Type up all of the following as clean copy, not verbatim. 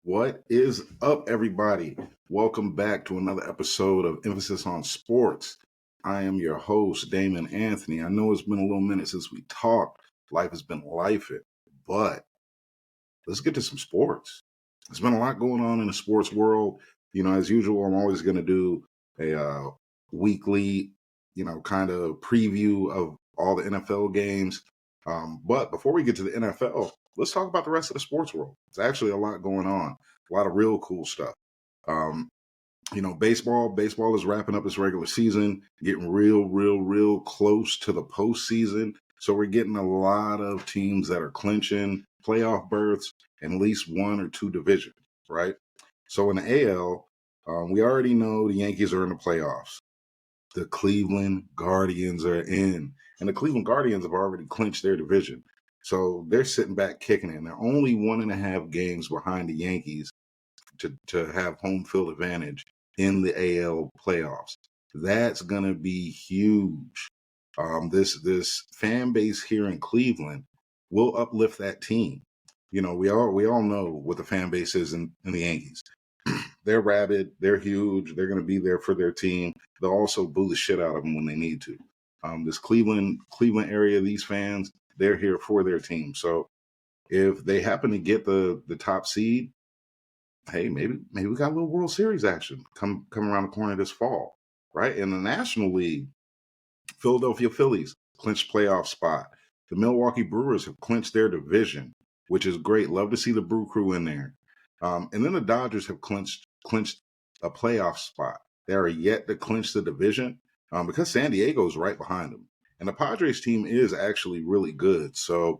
What is up, everybody? Welcome back to another episode of Emphasis on Sports. I am your host, Damon Anthony. I know it's been a little minute since we talked. Life has been lifing, but let's get to some sports. There's been a lot going on in the sports world. As usual, I'm always going to do a weekly, kind of preview of all the NFL games. But before we get to the NFL, let's talk about the rest of the sports world. There's actually a lot going on, a lot of real cool stuff. Baseball is wrapping up its regular season, getting real close to the postseason. So we're getting a lot of teams that are clinching playoff berths and at least one or two divisions, right? So in the AL, we already know the Yankees are in the playoffs. The Cleveland Guardians are in, and the Cleveland Guardians have already clinched their division. So they're sitting back kicking it. They're only 1.5 games behind the Yankees to have home field advantage in the AL playoffs. That's going to be huge. This fan base here in Cleveland will uplift that team. We all know what the fan base is in the Yankees. They're rabid. They're huge. They're going to be there for their team. They'll also boo the shit out of them when they need to. This Cleveland area, these fans, they're here for their team. So if they happen to get the top seed, hey, maybe we got a little World Series action come around the corner this fall, right? In the National League, Philadelphia Phillies clinched playoff spot. The Milwaukee Brewers have clinched their division, which is great. Love to see the Brew Crew in there. And then the Dodgers have clinched a playoff spot. They are yet to clinch the division because San Diego is right behind them. And the Padres team is actually really good. So,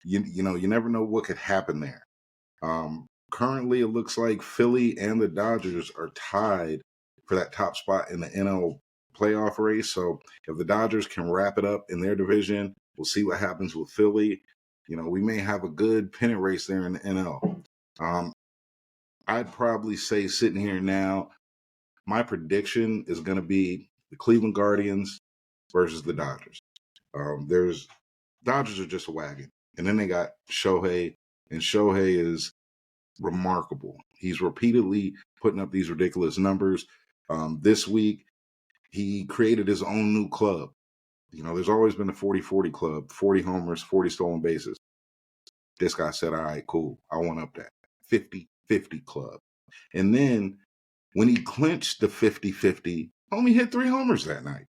you never know what could happen there. Currently, it looks like Philly and the Dodgers are tied for that top spot in the NL playoff race. So if the Dodgers can wrap it up in their division, we'll see what happens with Philly. We may have a good pennant race there in the NL. I'd probably say sitting here now, my prediction is going to be the Cleveland Guardians versus the Dodgers. Dodgers are just a wagon. And then they got Shohei, and Shohei is remarkable. He's repeatedly putting up these ridiculous numbers. This week, he created his own new club. There's always been the 40-40 club, 40 homers, 40 stolen bases. This guy said, all right, cool. I want up that 50-50 club. And then when he clinched the 50-50, homie hit 3 homers that night.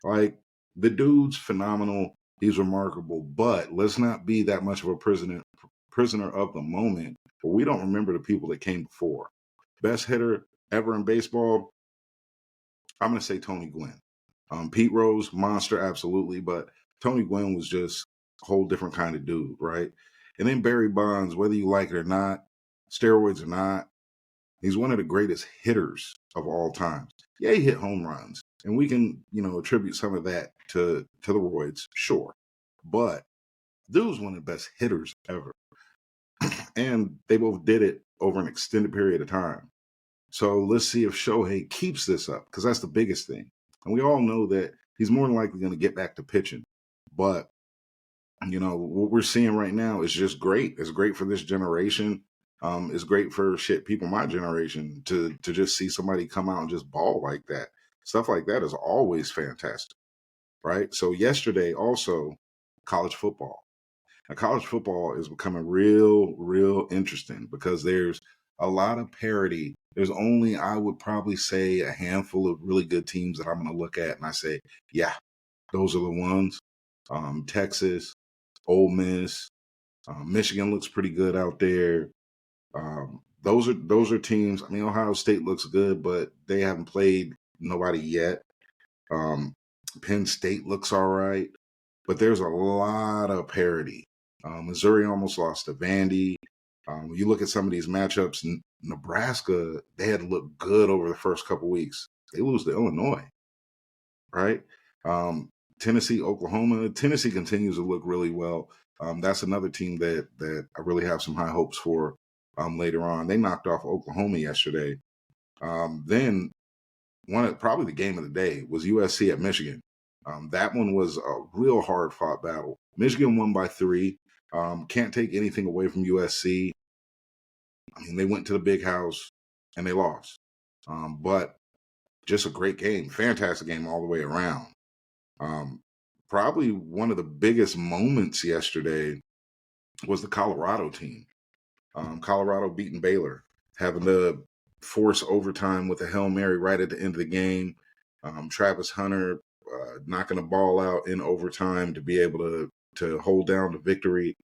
Like, the dude's phenomenal. He's remarkable. But let's not be that much of a prisoner of the moment, where we don't remember the people that came before. Best hitter ever in baseball, I'm going to say Tony Gwynn. Pete Rose, monster, absolutely, but Tony Gwynn was just a whole different kind of dude, right? And then Barry Bonds, whether you like it or not, steroids or not, he's one of the greatest hitters of all time. Yeah, he hit home runs, and we can, attribute some of that to the roids, sure. But dude's one of the best hitters ever. And they both did it over an extended period of time. So let's see if Shohei keeps this up, because that's the biggest thing. And we all know that he's more than likely going to get back to pitching. But, what we're seeing right now is just great. It's great for this generation. It's great for people my generation to just see somebody come out and just ball like that. Stuff like that is always fantastic, right? So yesterday also, college football. Now, college football is becoming real interesting because there's a lot of parity. There's only, I would probably say, a handful of really good teams that I'm going to look at and I say, yeah, those are the ones. Texas, Ole Miss, Michigan looks pretty good out there. Those are teams. I mean, Ohio State looks good, but they haven't played nobody yet. Penn State looks all right, but there's a lot of parity. Missouri almost lost to Vandy. When you look at some of these matchups, Nebraska, they had looked good over the first couple weeks. They lose to Illinois, right? Tennessee, Oklahoma. Tennessee continues to look really well. That's another team that I really have some high hopes for later on. They knocked off Oklahoma yesterday. Then probably the game of the day was USC at Michigan. That one was a real hard-fought battle. Michigan won by 3. Can't take anything away from USC. I mean, they went to the big house and they lost. But just a great game, fantastic game all the way around. Um, Probably one of the biggest moments yesterday was the Colorado team. Colorado beating Baylor, having to force overtime with a Hail Mary right at the end of the game. Travis Hunter knocking the ball out in overtime to be able to hold down the victory.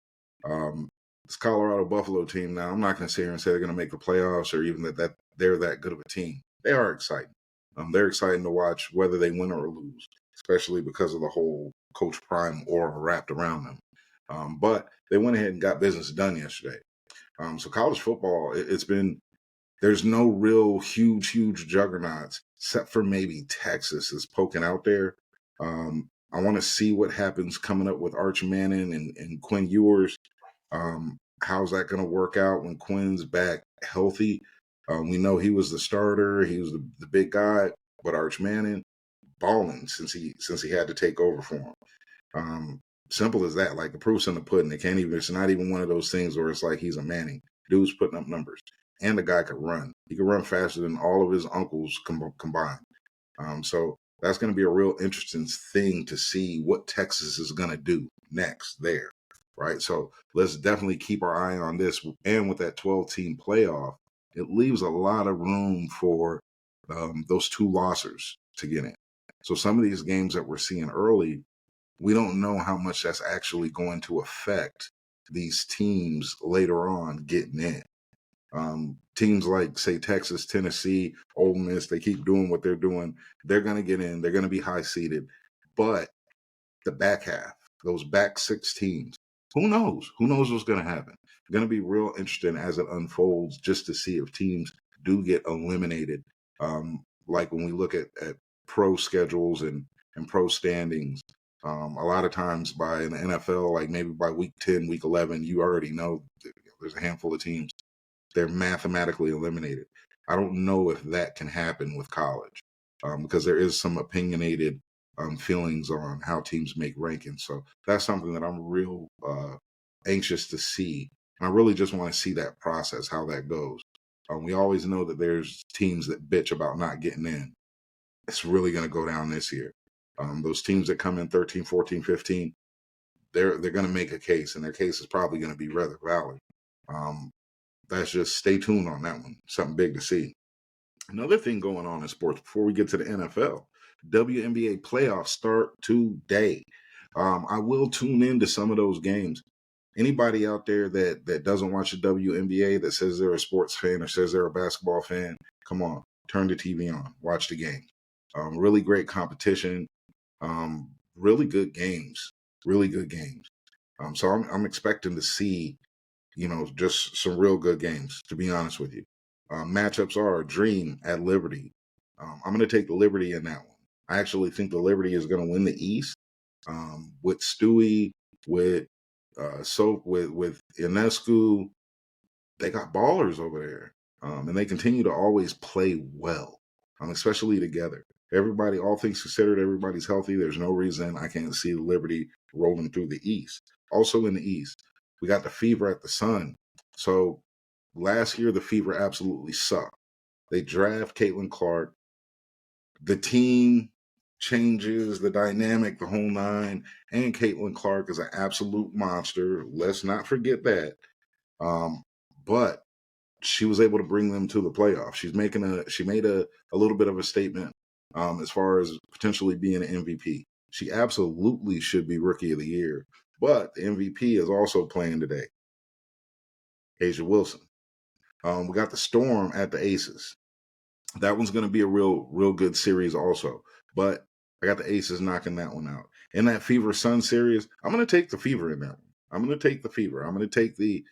This Colorado Buffalo team, now I'm not going to sit here and say they're going to make the playoffs or even that they're that good of a team. They are exciting. They're exciting to watch whether they win or lose, especially because of the whole Coach Prime aura wrapped around them. But they went ahead and got business done yesterday. So college football, it's been, there's no real huge juggernauts except for maybe Texas is poking out there. I want to see what happens coming up with Arch Manning and Quinn Ewers. How's that going to work out when Quinn's back healthy? We know he was the starter. He was the big guy, but Arch Manning balling since he had to take over for him. Simple as that. Like the proof's in the pudding. It's not even one of those things where it's like he's a Manning. Dude's putting up numbers. And the guy could run. He could run faster than all of his uncles combined. So that's going to be a real interesting thing to see what Texas is going to do next there. Right. So let's definitely keep our eye on this. And with that 12-team playoff, it leaves a lot of room for those two losers to get in. So some of these games that we're seeing early, we don't know how much that's actually going to affect these teams later on getting in. Teams like, say, Texas, Tennessee, Ole Miss, they keep doing what they're doing. They're going to get in. They're going to be high seeded. But the back half, those back six teams, who knows? Who knows what's going to happen? It's going to be real interesting as it unfolds just to see if teams do get eliminated. Like when we look at pro schedules and pro standings, a lot of times by in the NFL, like maybe by week 10, week 11, you already know there's a handful of teams. They're mathematically eliminated. I don't know if that can happen with college because there is some opinionated feelings on how teams make rankings. So that's something that I'm real anxious to see. And I really just want to see that process, how that goes. We always know that there's teams that bitch about not getting in. It's really going to go down this year. Those teams that come in 13, 14, 15, they're going to make a case, and their case is probably going to be rather valid. That's just stay tuned on that one. Something big to see. Another thing going on in sports before we get to the NFL, WNBA playoffs start today. I will tune into some of those games. Anybody out there that doesn't watch the WNBA that says they're a sports fan or says they're a basketball fan, come on, turn the TV on, watch the game. Really great competition, really good games, So I'm expecting to see, just some real good games, to be honest with you. Matchups are Dream at Liberty. I'm going to take the Liberty in that one. I actually think the Liberty is going to win the East. With Stewie, with Ionescu, they got ballers over there, and they continue to always play well, especially together. Everybody, all things considered, everybody's healthy. There's no reason I can't see the Liberty rolling through the East. Also in the East, we got the Fever at the Sun. So last year, the Fever absolutely sucked. They draft Caitlin Clark. The team changes, the dynamic, the whole nine. And Caitlin Clark is an absolute monster. Let's not forget that. But she was able to bring them to the playoffs. She made a little bit of a statement as far as potentially being an MVP. She absolutely should be Rookie of the Year. But the MVP is also playing today. Asia Wilson. We got the Storm at the Aces. That one's going to be a real good series also. But I got the Aces knocking that one out. In that Fever Sun series, I'm going to take the Fever in that one. I'm going to take the Fever. I'm going to take the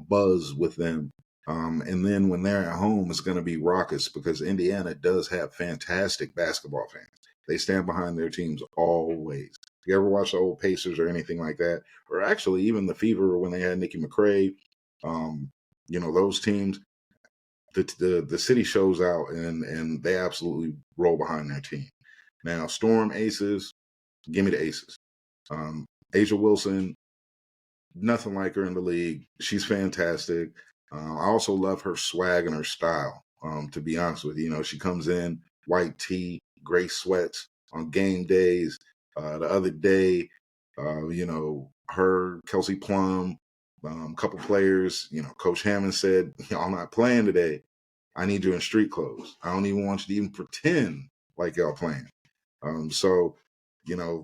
buzz with them. And then when they're at home, it's going to be raucous because Indiana does have fantastic basketball fans. They stand behind their teams always. If you ever watch the old Pacers or anything like that, or actually even the Fever when they had Nikki McCray, those teams, the city shows out and they absolutely roll behind their team. Now, Storm Aces, give me the Aces. Asia Wilson, nothing like her in the league. She's fantastic. I also love her swag and her style. To be honest with you, she comes in white tee, gray sweats on game days. The other day, her Kelsey Plum, couple players. Coach Hammond said, "Y'all not playing today. I need you in street clothes. I don't even want you to even pretend like y'all playing." So,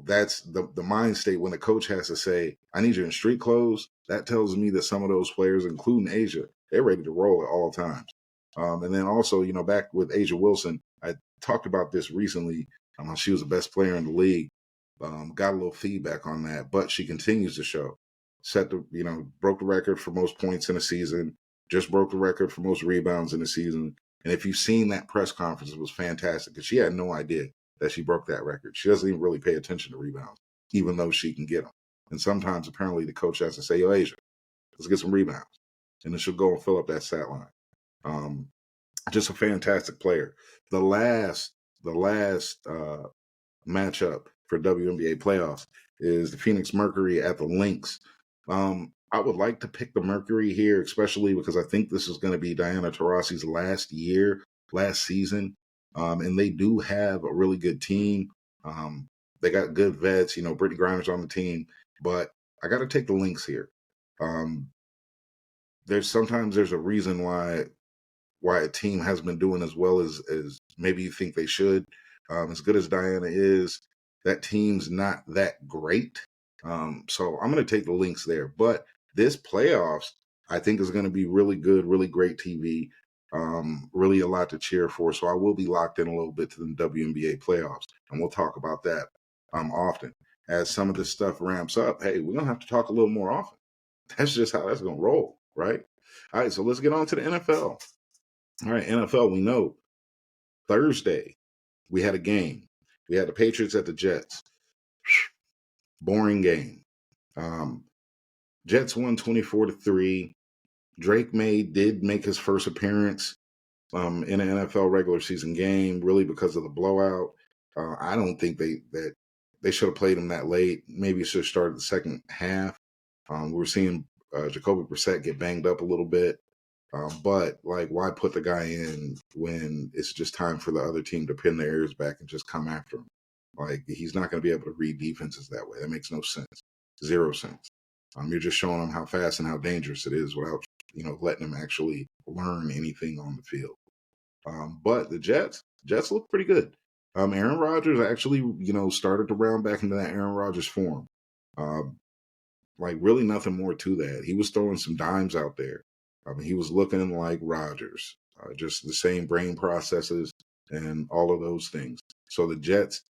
that's the mind state when the coach has to say, "I need you in street clothes." That tells me that some of those players, including Asia, they're ready to roll at all times. And then also, back with Asia Wilson, I talked about this recently. She was the best player in the league. Got a little feedback on that, but she continues to show. Broke the record for most points in a season. Just broke the record for most rebounds in the season. And if you've seen that press conference, it was fantastic because she had no idea that she broke that record. She doesn't even really pay attention to rebounds, even though she can get them. And sometimes, apparently, the coach has to say, "Yo, Asia, let's get some rebounds." And then she'll go and fill up that stat line. Just a fantastic player. The last matchup for WNBA playoffs is the Phoenix Mercury at the Lynx. I would like to pick the Mercury here, especially because I think this is going to be Diana Taurasi's last season. And they do have a really good team. They got good vets. Brittany Griner's on the team. But I got to take the Lynx here. There's a reason why a team has been doing as well as maybe you think they should. As good as Diana is, that team's not that great. So I'm going to take the Lynx there. But this playoffs, I think, is going to be really good, really great TV. Really a lot to cheer for. So I will be locked in a little bit to the WNBA playoffs. And we'll talk about that often. As some of this stuff ramps up, hey, we're going to have to talk a little more often. That's just how that's going to roll, right? All right, so let's get on to the NFL. All right, NFL, we know Thursday we had a game. We had the Patriots at the Jets. Boring game. Jets won 24-3. Drake did make his first appearance in an NFL regular season game, really because of the blowout. I don't think they should have played him that late. Maybe it should have started the second half. We're seeing Jacoby Brissett get banged up a little bit. But why put the guy in when it's just time for the other team to pin their ears back and just come after him? He's not going to be able to read defenses that way. That makes no sense. Zero sense. You're just showing him how fast and how dangerous it is without, letting him actually learn anything on the field. But the Jets look pretty good. Aaron Rodgers actually, started to round back into that Aaron Rodgers form. Really nothing more to that. He was throwing some dimes out there. He was looking like Rodgers, just the same brain processes and all of those things. So the Jets,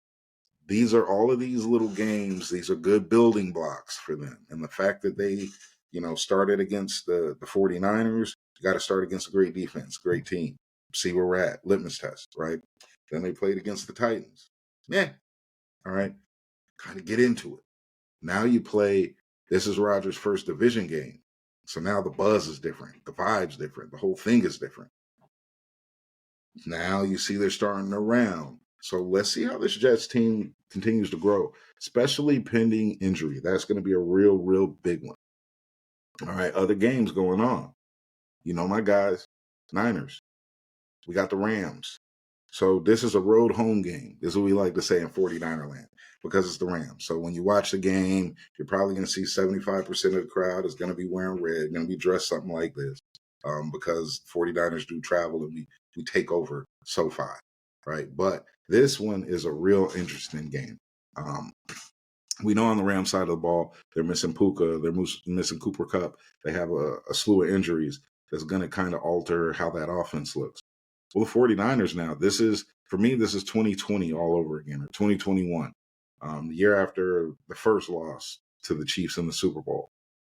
these are all of these little games. These are good building blocks for them. And the fact that they, started against the 49ers, you got to start against a great defense, great team. See where we're at. Litmus test, right? Then they played against the Titans. Yeah. All right. Kind of get into it. Now you play, this is Rodgers' first division game. So now the buzz is different. The vibe's different. The whole thing is different. Now you see they're starting to round. So let's see how this Jets team continues to grow, especially pending injury. That's going to be a real, real big one. All right, other games going on. My guys, Niners. We got the Rams. So this is a road home game. This is what we like to say in 49er land because it's the Rams. So when you watch the game, you're probably going to see 75% of the crowd is going to be wearing red, going to be dressed something like this because 49ers do travel and we take over SoFi, right? But this one is a real interesting game. We know on the Rams side of the ball, they're missing Puka, they're missing Cooper Kupp. They have a slew of injuries that's going to kind of alter how that offense looks. Well, the 49ers now, this is 2020 all over again, or 2021, the year after the first loss to the Chiefs in the Super Bowl.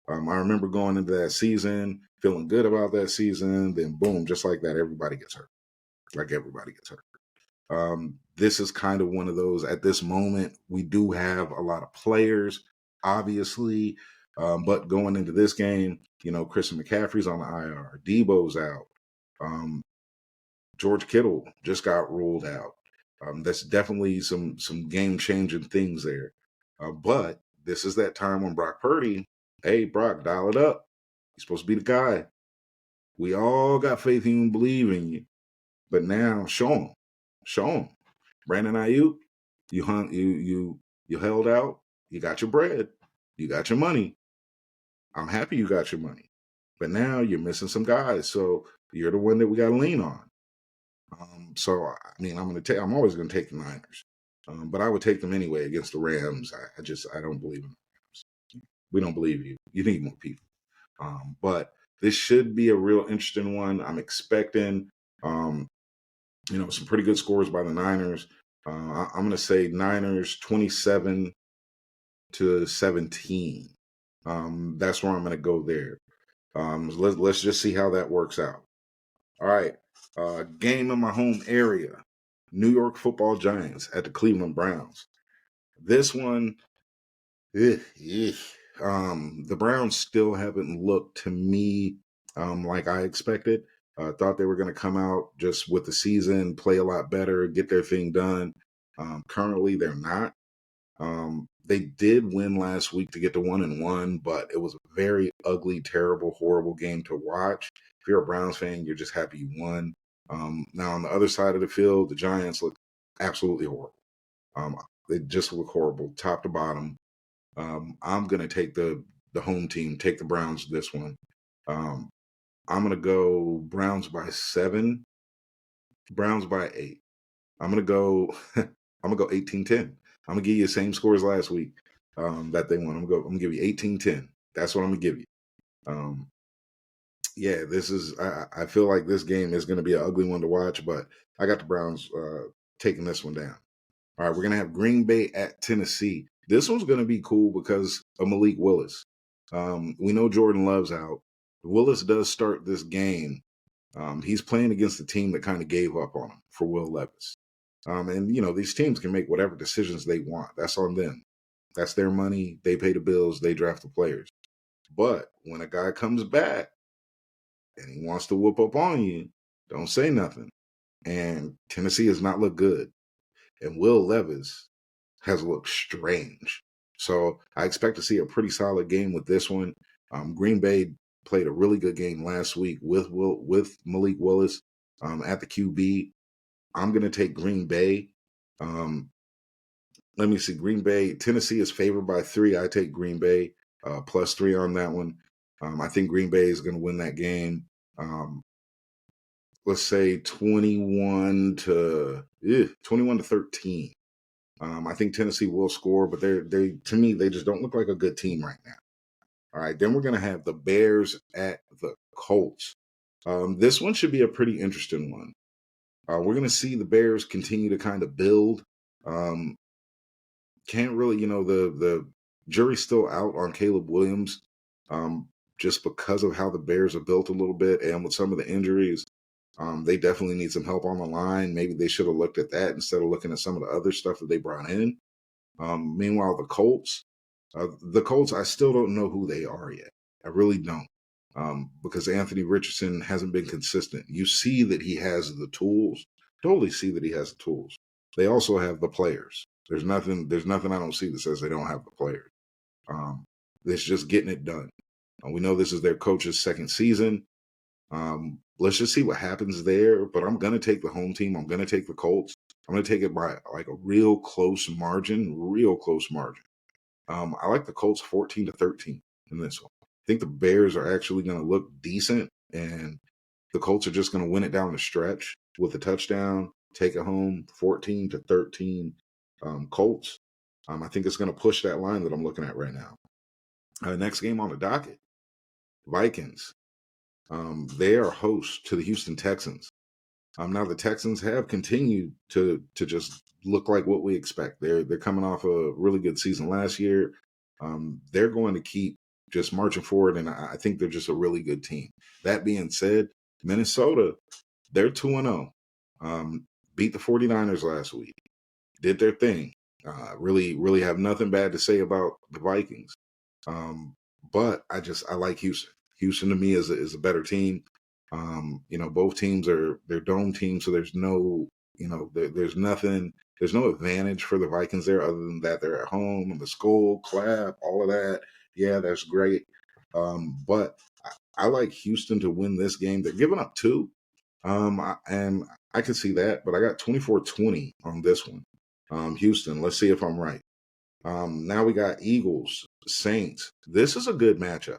I remember going into that season, feeling good about that season, then boom, just like that, everybody gets hurt. This is kind of one of those, at this moment, we do have a lot of players, obviously, but going into this game, Christian McCaffrey's on the IR, Debo's out. George Kittle just got ruled out. That's definitely some game-changing things there. But this is that time when Brock Purdy, hey, Brock, dial it up. He's supposed to be the guy. We all got faith in you and believe in you. But now show them. Show them. Brandon Ayuk, you held out. You got your bread. You got your money. I'm happy you got your money. But now you're missing some guys. So you're the one that we got to lean on. So I mean, I'm always gonna take the Niners. But I would take them anyway against the Rams. I don't believe in the Rams. We don't believe you. You need more people. But this should be a real interesting one. I'm expecting, some pretty good scores by the Niners. I'm going to say Niners 27-17. That's where I'm going to go there. Let's just see how that works out. All right. Game in my home area. New York Football Giants at the Cleveland Browns. This one, the Browns still haven't looked to me like I expected. Thought they were going to come out just with the season, play a lot better, get their thing done. Currently, they're not. They did win last week to get to 1-1, but it was a very ugly, terrible, horrible game to watch. If you're a Browns fan, you're just happy you won. Now, on the other side of the field, the Giants look absolutely horrible. They just look horrible, top to bottom. I'm going to take the home team, take the Browns this one. I'm going to go Browns by 7, Browns by 8. I'm going to go 18-10. I'm going to give you the same score as last week that they won. I'm going to give you 18-10. That's what I'm going to give you. I feel like this game is going to be an ugly one to watch, but I got the Browns taking this one down. All right, we're going to have Green Bay at Tennessee. This one's going to be cool because of Malik Willis. We know Jordan Love's out. Willis does start this game. He's playing against the team that kind of gave up on him for Will Levis. These teams can make whatever decisions they want. That's on them. That's their money. They pay the bills. They draft the players. But when a guy comes back and he wants to whoop up on you, don't say nothing. And Tennessee has not looked good. And Will Levis has looked strange. So I expect to see a pretty solid game with this one. Green Bay played a really good game last week with Malik Willis at the QB. I'm going to take Green Bay. Let me see. Green Bay, Tennessee is favored by 3. I take Green Bay +3 on that one. I think Green Bay is going to win that game. Let's say 21 to 13. I think Tennessee will score, but they to me they just don't look like a good team right now. All right, then we're going to have the Bears at the Colts. This one should be a pretty interesting one. We're going to see the Bears continue to kind of build. Can't really, the jury's still out on Caleb Williams just because of how the Bears are built a little bit and with some of the injuries. They definitely need some help on the line. Maybe they should have looked at that instead of looking at some of the other stuff that they brought in. Meanwhile, the Colts, I still don't know who they are yet. I really don't. Because Anthony Richardson hasn't been consistent. You see that he has the tools. Totally see that he has the tools. They also have the players. There's nothing I don't see that says they don't have the players. It's just getting it done. We know this is their coach's second season. Let's just see what happens there. But I'm going to take the home team. I'm going to take the Colts. I'm going to take it by like a real close margin. I like the Colts 14-13 in this one. I think the Bears are actually going to look decent, and the Colts are just going to win it down the stretch with a touchdown, take it home 14-13 Colts. I think it's going to push that line that I'm looking at right now. Next game on the docket, Vikings. They are host to the Houston Texans. Now the Texans have continued to just look like what we expect. They're coming off a really good season last year. They're going to keep just marching forward, and I think they're just a really good team. That being said, Minnesota, they're 2-0. Beat the 49ers last week. Did their thing. Really, really have nothing bad to say about the Vikings. But I like Houston. Houston to me is a better team. Both teams they're dome teams, so there's no, there's no advantage for the Vikings there other than that they're at home and the skull clap, all of that. Yeah, that's great. But I like Houston to win this game. They're giving up 2. And I can see that, but I got 24-20 on this one. Houston, let's see if I'm right. Now we got Eagles, Saints. This is a good matchup.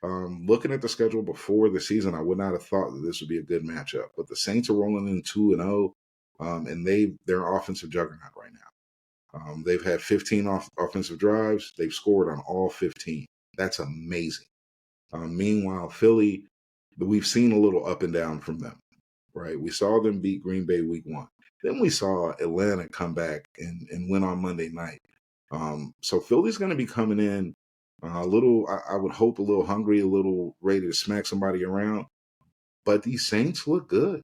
Looking at the schedule before the season, I would not have thought that this would be a good matchup. But the Saints are rolling in 2-0, and they're offensive juggernaut right now. They've had 15 offensive drives. They've scored on all 15. That's amazing. Meanwhile, Philly, we've seen a little up and down from them, right? We saw them beat Green Bay week 1. Then we saw Atlanta come back and win on Monday night. So Philly's going to be coming in a little, I would hope, a little hungry, a little ready to smack somebody around. But these Saints look good.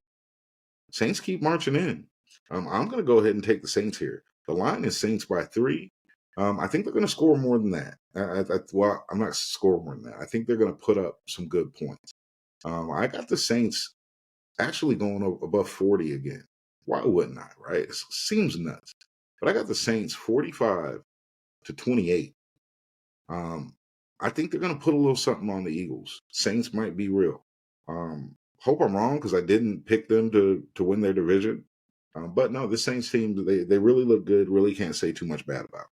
Saints keep marching in. I'm going to go ahead and take the Saints here. The line is Saints by 3. I think they're going to score more than that. Well, I'm not score more than that. I think they're going to put up some good points. I got the Saints actually going above 40 again. Why wouldn't I, right? It seems nuts. But I got the Saints 45-28. I think they're going to put a little something on the Eagles. Saints might be real. Hope I'm wrong because I didn't pick them to win their division. But no, this Saints team, they really look good. Really can't say too much bad about it.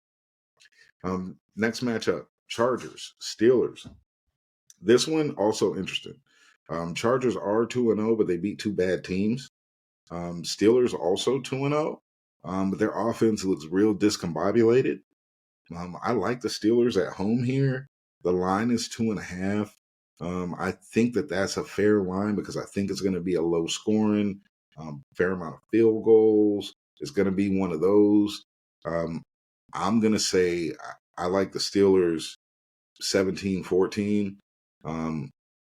Next matchup, Chargers, Steelers. This one also interesting. Chargers are 2-0, but they beat 2 bad teams. Steelers also 2-0, but their offense looks real discombobulated. I like the Steelers at home here. The line is 2.5. I think that's a fair line because I think it's going to be a low scoring, fair amount of field goals. It's going to be one of those. I'm going to say I like the Steelers 17-14,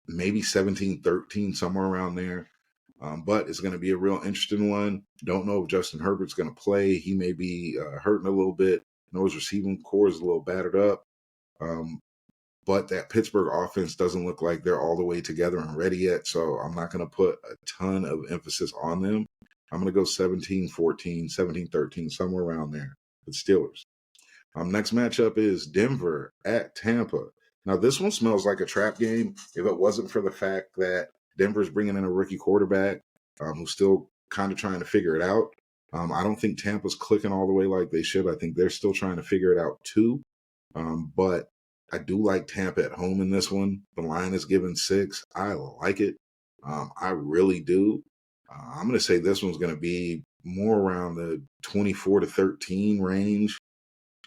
maybe 17-13, somewhere around there. But it's going to be a real interesting one. Don't know if Justin Herbert's going to play. He may be hurting a little bit. His receiving core is a little battered up. But that Pittsburgh offense doesn't look like they're all the way together and ready yet. So I'm not going to put a ton of emphasis on them. I'm going to go 17-14, 17-13, somewhere around there with Steelers. Next matchup is Denver at Tampa. Now, this one smells like a trap game if it wasn't for the fact that Denver's bringing in a rookie quarterback who's still kind of trying to figure it out. I don't think Tampa's clicking all the way like they should. I think they're still trying to figure it out too. But I do like Tampa at home in this one. The line is given 6. I like it. I really do. I'm going to say this one's going to be more around the 24-13 range.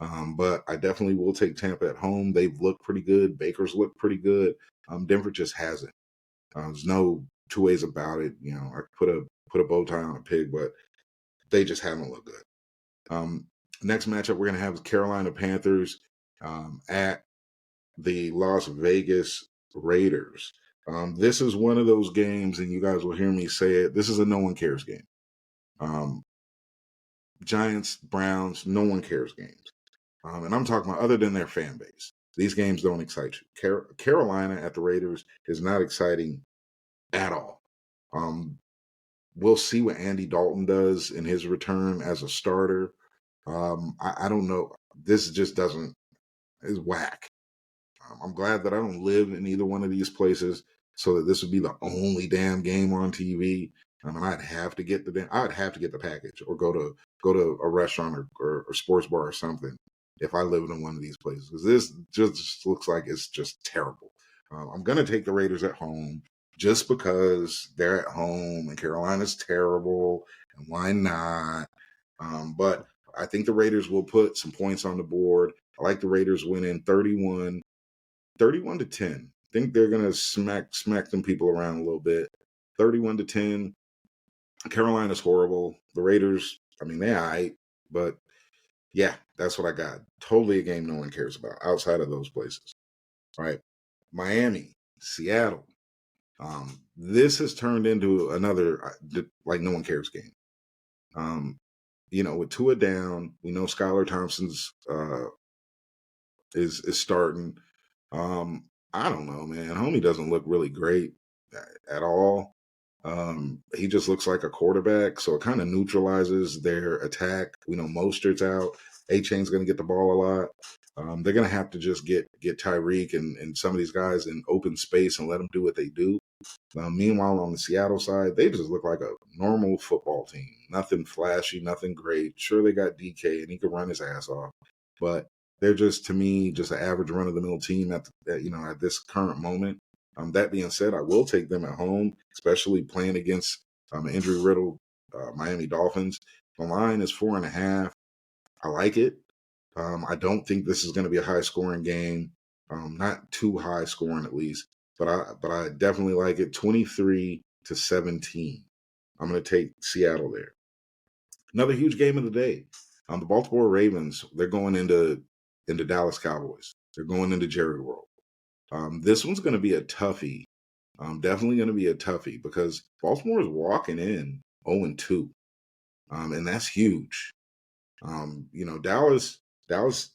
But I definitely will take Tampa at home. They've looked pretty good. Baker's looked pretty good. Denver just hasn't. There's no two ways about it. I put a bow tie on a pig, but they just haven't looked good. Next matchup we're going to have is Carolina Panthers at the Las Vegas Raiders. This is one of those games, and you guys will hear me say it. This is a no one cares game. Giants, Browns, no one cares games. And I'm talking about other than their fan base. These games don't excite you. Carolina at the Raiders is not exciting at all. We'll see what Andy Dalton does in his return as a starter. I don't know. This just is whack. I'm glad that I don't live in either one of these places so that this would be the only damn game on TV. I'd have to get the package or go to a restaurant or sports bar or something if I lived in one of these places. Because this just looks like it's just terrible. I'm going to take the Raiders at home just because they're at home and Carolina's terrible. And why not? But I think the Raiders will put some points on the board. I like the Raiders winning 31-10. I think they're going to smack them people around a little bit. 31-10. Carolina's horrible. The Raiders, they're all right. But yeah, that's what I got. Totally a game no one cares about outside of those places. All right. Miami, Seattle. This has turned into another like no one cares game. With Tua down, we know Skylar Thompson's is starting. I don't know, man. Homie doesn't look really great at all. He just looks like a quarterback, so it kind of neutralizes their attack. We know Mostert's out. A-Chain's going to get the ball a lot. They're going to have to just get Tyreek and some of these guys in open space and let them do what they do. Meanwhile, on the Seattle side, they just look like a normal football team. Nothing flashy, nothing great. Sure, they got DK and he can run his ass off, but they're just, to me, just an average run of the mill team at this current moment. That being said, I will take them at home, especially playing against injury riddled Miami Dolphins. The line is 4.5. I like it. I don't think this is going to be a high scoring game. Not too high scoring at least, but I definitely like it. 23-17. I'm going to take Seattle there. Another huge game of the day. The Baltimore Ravens. They're going into Dallas Cowboys. They're going into Jerry World. This one's going to be a toughie. Definitely going to be a toughie because Baltimore is walking in 0-2, and that's huge. Dallas does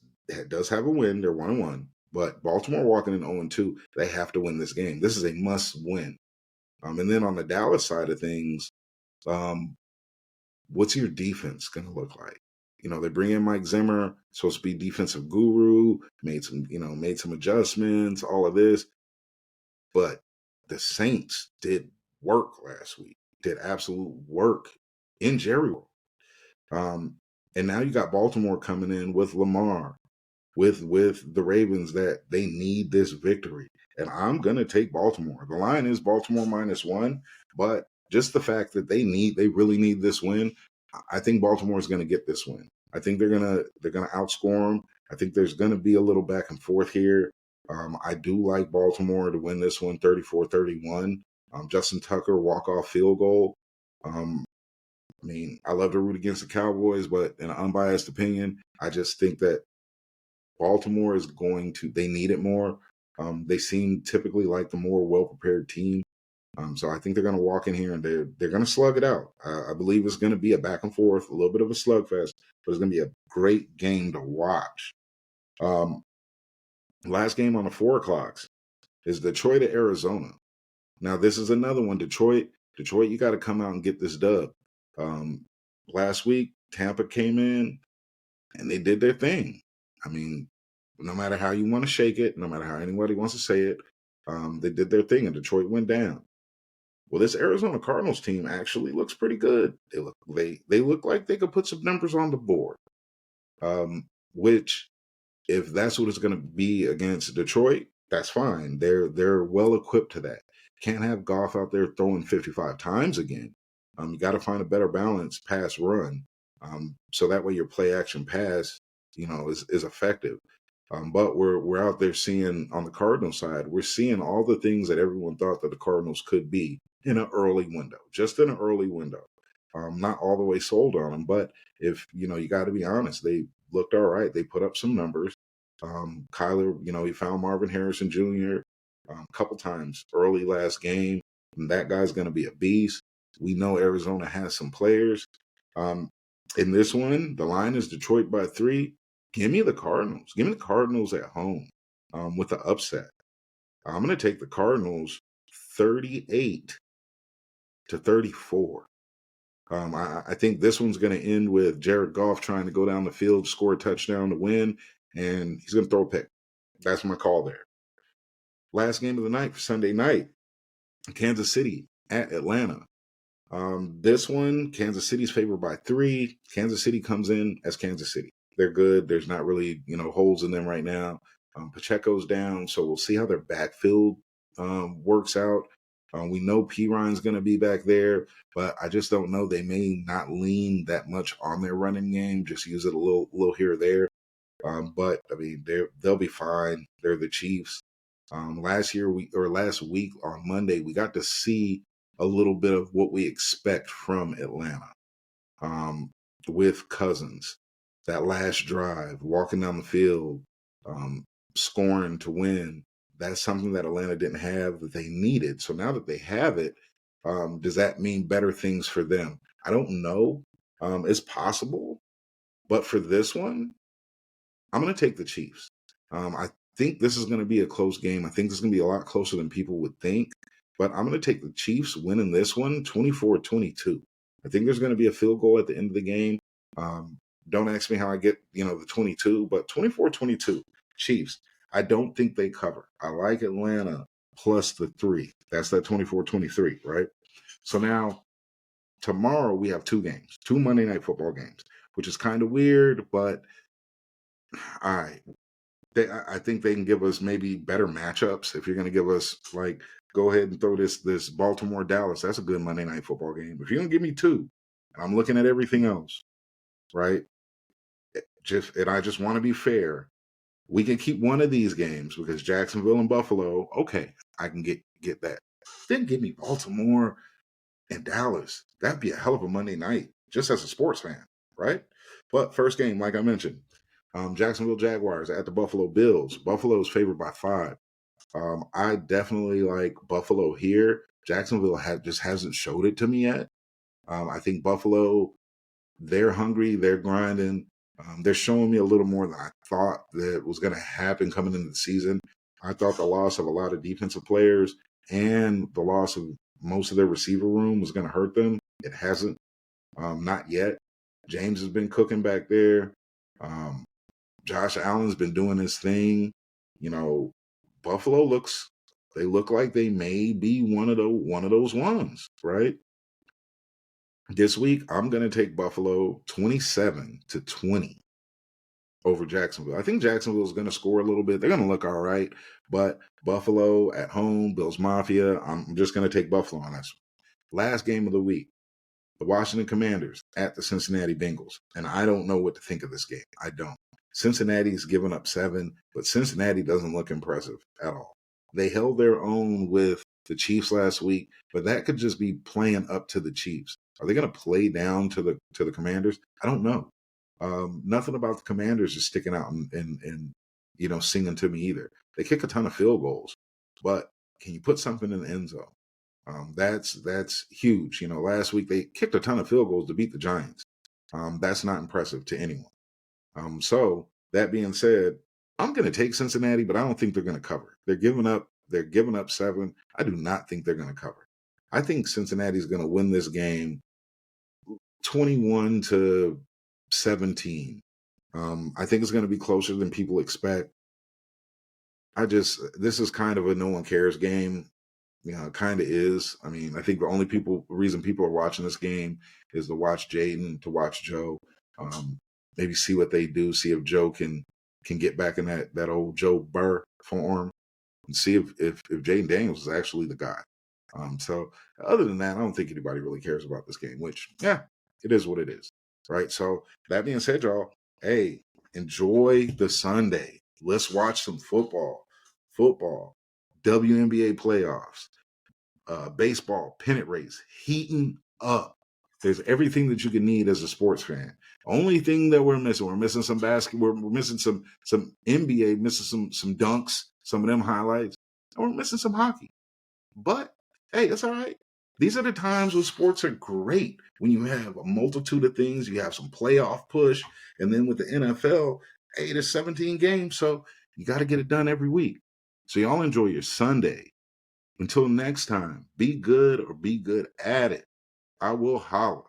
have a win. They're 1-1, but Baltimore walking in 0-2. They have to win this game. This is a must win. And then on the Dallas side of things, what's your defense going to look like? They bring in Mike Zimmer, supposed to be defensive guru, made some adjustments, all of this. But the Saints did work last week, did absolute work in Jerry World. And now you got Baltimore coming in with Lamar, with the Ravens, that they need this victory. And I'm going to take Baltimore. The line is Baltimore -1, but just the fact that they really need this win, I think Baltimore is going to get this win. I think they're going to outscore them. I think there's going to be a little back and forth here. I do like Baltimore to win this one 34-31. Justin Tucker walk-off field goal. I love to root against the Cowboys, but in an unbiased opinion, I just think that Baltimore they need it more. They seem typically like the more well-prepared team. So I think they're going to walk in here and they're going to slug it out. I believe it's going to be a back and forth, a little bit of a slugfest, but it's going to be a great game to watch. Last game on the 4 o'clocks is Detroit at Arizona. Now, this is another one. Detroit, you got to come out and get this dub. Last week, Tampa came in and they did their thing. No matter how you want to shake it, no matter how anybody wants to say it, they did their thing and Detroit went down. Well, this Arizona Cardinals team actually looks pretty good. They look like they could put some numbers on the board. Which, if that's what it's going to be against Detroit, that's fine. They're well equipped to that. Can't have Goff out there throwing 55 times again. You got to find a better balance pass run, so that way your play action pass, is effective. But we're out there seeing on the Cardinals side, we're seeing all the things that everyone thought that the Cardinals could be in an early window, just in an early window. Not all the way sold on them, but if you got to be honest, they looked all right. They put up some numbers. Kyler, he found Marvin Harrison Jr. A couple times early last game, and that guy's going to be a beast. We know Arizona has some players. In this one, the line is Detroit by 3. Give me the Cardinals. Give me the Cardinals at home with the upset. I'm going to take the Cardinals 38-34. I think this one's going to end with Jared Goff trying to go down the field, score a touchdown to win, and he's going to throw a pick. That's my call there. Last game of the night for Sunday night, Kansas City at Atlanta. This one, Kansas City's favored by 3. Kansas City comes in as Kansas City. They're good. There's not really, holes in them right now. Pacheco's down, so we'll see how their backfield works out. We know Piron's going to be back there, but I just don't know. They may not lean that much on their running game, just use it a little here or there. But they'll be fine. They're the Chiefs. Last week on Monday, we got to see a little bit of what we expect from Atlanta with Cousins. That last drive, walking down the field, scoring to win. That's something that Atlanta didn't have that they needed. So now that they have it, does that mean better things for them? I don't know. It's possible. But for this one, I'm going to take the Chiefs. I think this is going to be a close game. I think this is going to be a lot closer than people would think. But I'm going to take the Chiefs winning this one 24-22. I think there's going to be a field goal at the end of the game. Don't ask me how I get, the 22, but 24-22 Chiefs. I don't think they cover. I like Atlanta plus the 3. That's that 24-23, right? So now tomorrow we have 2 games, 2 Monday Night Football games, which is kind of weird, but all right. I think they can give us maybe better matchups. If you're going to give us, like, go ahead and throw this Baltimore Dallas, that's a good Monday Night Football game. If you're going to give me 2, and I'm looking at everything else, right? I just want to be fair. We can keep one of these games because Jacksonville and Buffalo, okay, I can get that. Then give me Baltimore and Dallas. That'd be a hell of a Monday night, just as a sports fan, right? But first game, like I mentioned, Jacksonville Jaguars at the Buffalo Bills. Buffalo's favored by 5. I definitely like Buffalo here. Jacksonville just hasn't showed it to me yet. I think Buffalo, they're hungry, they're grinding. They're showing me a little more than I thought that was going to happen coming into the season. I thought the loss of a lot of defensive players and the loss of most of their receiver room was going to hurt them. It hasn't, not yet. James has been cooking back there. Josh Allen's been doing his thing. Buffalo they look like they may be one of those ones, right? This week, I'm going to take Buffalo 27-20 over Jacksonville. I think Jacksonville is going to score a little bit. They're going to look all right, but Buffalo at home, Bills Mafia, I'm just going to take Buffalo on this. Last game of the week, the Washington Commanders at the Cincinnati Bengals. And I don't know what to think of this game. I don't. Cincinnati's given up 7, but Cincinnati doesn't look impressive at all. They held their own with the Chiefs last week, but that could just be playing up to the Chiefs. Are they going to play down to the Commanders? I don't know. Nothing about the Commanders is sticking out and singing to me either. They kick a ton of field goals, but can you put something in the end zone? That's huge. Last week they kicked a ton of field goals to beat the Giants. That's not impressive to anyone. So that being said, I'm going to take Cincinnati, but I don't think they're going to cover. They're giving up 7. I do not think they're going to cover. I think Cincinnati's going to win this game 21-17. I think it's going to be closer than people expect. This is kind of a no one cares game. It kind of is. I mean, I think the reason people are watching this game is to watch Jaden, to watch Joe, maybe see what they do, see if Joe can get back in that old Joe Burr form, and see if Jaden Daniels is actually the guy. So other than that, I don't think anybody really cares about this game, which, yeah, it is what it is, right? So that being said, y'all, hey, enjoy the Sunday. Let's watch some football, WNBA playoffs, baseball, pennant race, heating up. There's everything that you can need as a sports fan. Only thing that we're missing some basketball, we're missing some NBA, missing some dunks, some of them highlights, and we're missing some hockey. But hey, it's all right. These are the times when sports are great, when you have a multitude of things, you have some playoff push, and then with the NFL, hey, there's 17 games, so you got to get it done every week. So y'all enjoy your Sunday. Until next time, be good or be good at it. I will holler.